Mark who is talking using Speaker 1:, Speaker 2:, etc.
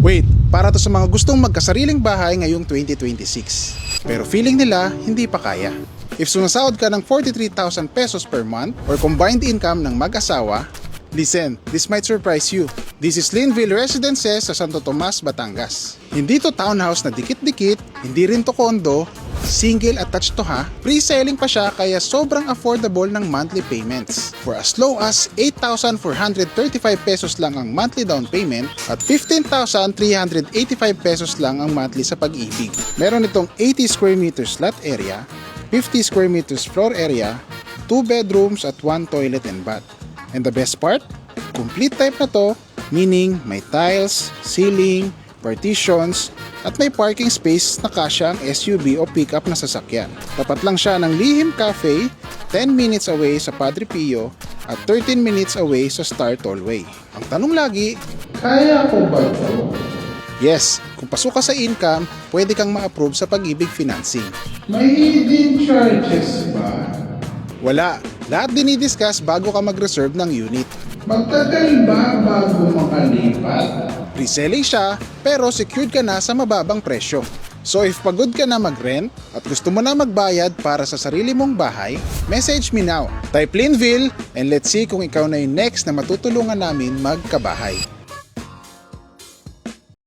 Speaker 1: Wait, para to sa mga gustong magkasariling bahay ngayong 2026. Pero feeling nila hindi pa kaya. If sumasahod ka ng 43,000 pesos per month or combined income ng mag-asawa, listen, this might surprise you. This is Linville Residences sa Santo Tomas, Batangas. Hindi to townhouse na dikit-dikit, hindi rin to condo, single attached to ha, pre-selling pa siya kaya sobrang affordable ng monthly payments. For as low as 8,435 pesos lang ang monthly down payment at 15,385 pesos lang ang monthly sa Pag-ibig. Meron itong 80 square meters lot area, 50 square meters floor area, 2 bedrooms at 1 toilet and bath. And the best part, complete type na to, meaning may tiles, ceiling, partitions, at may parking space na kasya ang SUV o pickup na sasakyan. Tapat lang siya ng Lihim Cafe, 10 minutes away sa Padre Pio, at 13 minutes away sa Star Tollway. Ang tanong lagi, kaya ko ba ito? Yes, kung pasok ka sa income, pwede kang ma-approve sa Pag-ibig financing.
Speaker 2: May hidden charges ba?
Speaker 1: Wala, lahat dinidiscuss bago ka mag-reserve ng unit.
Speaker 2: Magtagal ba bago makalipat?
Speaker 1: Reselling siya, pero secured ka na sa mababang presyo. So if pagod ka na mag-rent at gusto mo na magbayad para sa sarili mong bahay, message me now. Type Linville and let's see kung ikaw na yung next na matutulungan namin magkabahay.